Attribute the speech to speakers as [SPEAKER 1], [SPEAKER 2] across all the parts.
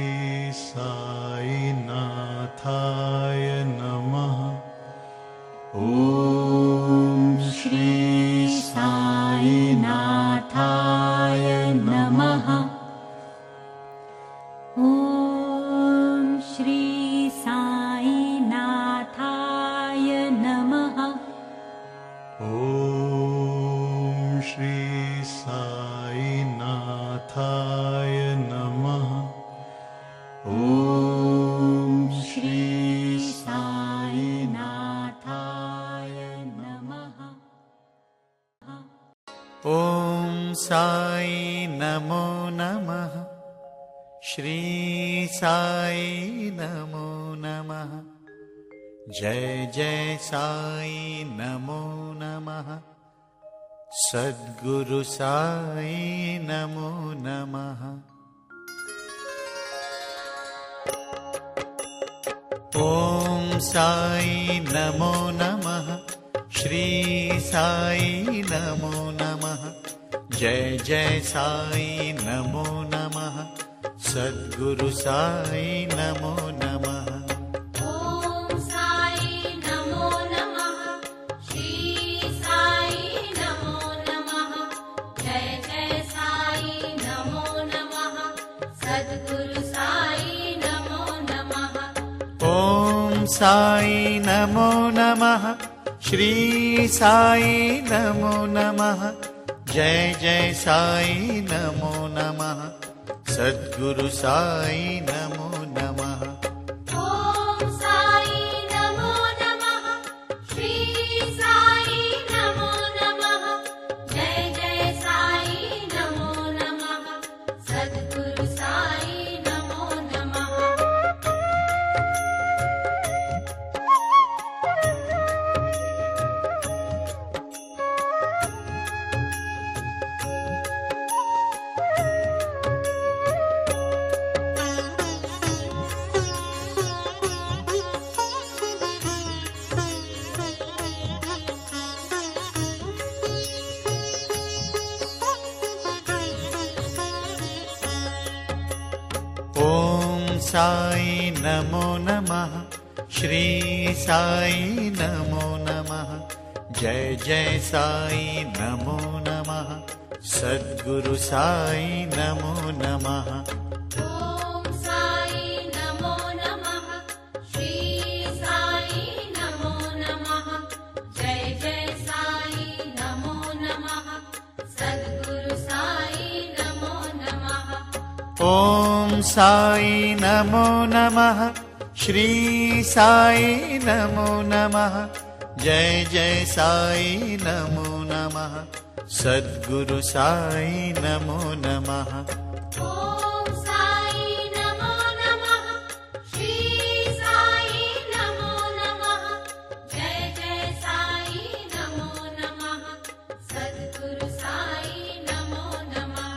[SPEAKER 1] श्री साईनाथाय नमः। साई नमो नमः। श्री साई नमो नमः। जय जय साई नमो नमः। सद्गुरु साई नमो नमः। ओम साई नमो नमः। श्री साई नमो नमः। जय जय साई नमो नमः। सद्गुरु साई नमो नमः।
[SPEAKER 2] ओम साई नमो नमः। श्री साई नमो नमः। जय जय साई नमो नमः। सद्गुरु साई नमो नमः।
[SPEAKER 1] ओम साई नमो नमः। श्री साई नमो नमः। जय जय साई नमो नमः। सद्गुरु साई नमो नमः।
[SPEAKER 2] ओम साई नमो नमः। श्री साई नमो नमः। जय जय साई नमो नमः। सद्गुरु साई नमो नमः।
[SPEAKER 1] ओम साई नमो नमः। श्री साई नमो नमः। जय जय साई नमो नमः। सद्गुरु साई नमो नमः।
[SPEAKER 2] ओम साई नमो नमः। श्री साई नमो नमः। जय जय साई नमो नमः। सद्गुरु साई नमो नमः।
[SPEAKER 1] ओम साई नमो नमः। श्री साई नमो नमः। जय जय साई नमो नमः। सद्गुरु साई नमो नमः।
[SPEAKER 2] ओम साई नमो नमः। श्री साई नमो नमः। जय जय साई नमो नमः। सद्गुरु साई नमो नमः।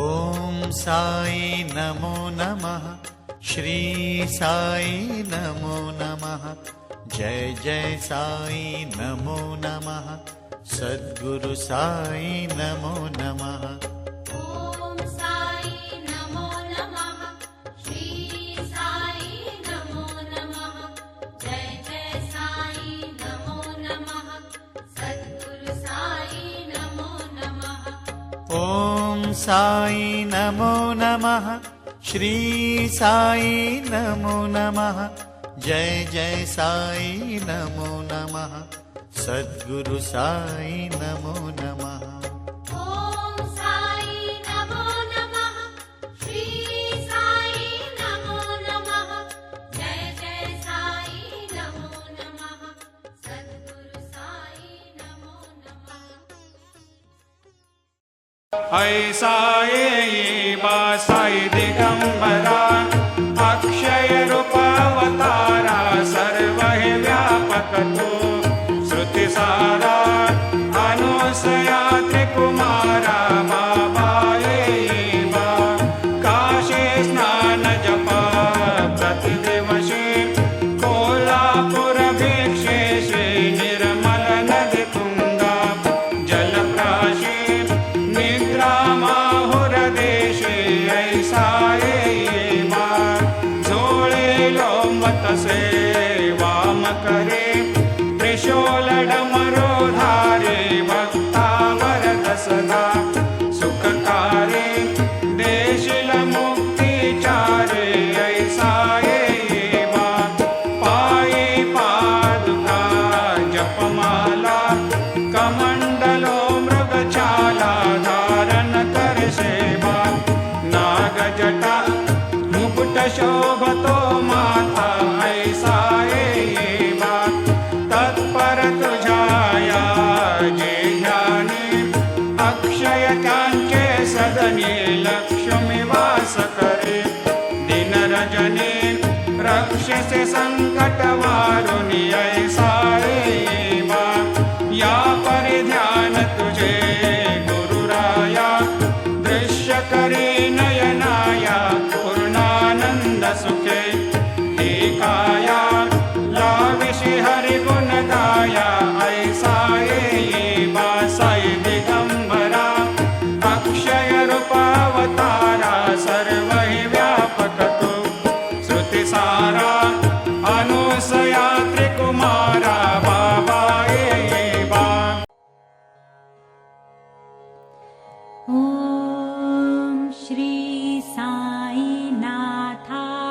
[SPEAKER 1] ओम साई नमो नमः। श्री साई नमो नमः। जय जय साई नमो नमः। सद्गुरु साई नमो नमः।
[SPEAKER 2] ओम साई नमो नमः। श्री साई नमो नमः। जय जय साई नमो नमः। सद्गुरु साई नमो नमः।
[SPEAKER 1] ओम साई नमो नमः। श्री साई नमो नमः। जय जय साई नमो नमः। सद्गुरु साई नमो नमः।
[SPEAKER 2] ओम साई नमो नमः। श्री साई नमो नमः। जय जय साई नमो नमः। सद्गुरु साई नमो नमः।
[SPEAKER 3] ऐसा ये बा साई दिगंबरा अक्षय रूपावतारा सर्व ही व्यापक तो श्रुति सारा अनुसया त्रिकुमारा बाबा ये बा काशी स्नान जपा प्रतिदिवशी कोल्हापुर भिक्षे श्री निर्मल नदी तुंगा जलप्राशी निद्रा माहुर देशे ऐसा ये बा झोळे लोंबत से वाम करे त्रिशूल डमरो तत्पर तुझाया जे ध्यानी अक्षय त्यांचे सदनी लक्ष्मी वास करे दिन रजनी रक्षसे संकट वारुणी ऐसा येवा या परिध्यान तुझे गुरुराया दृश्य करी नयनाया पूर्णानंद सुखे हे काया लाविषि हरि गुण गाया ऐसा येवा साई दिगंबरा अक्षय रूपावतारा सर्व हि व्यापक तू श्रुति सारा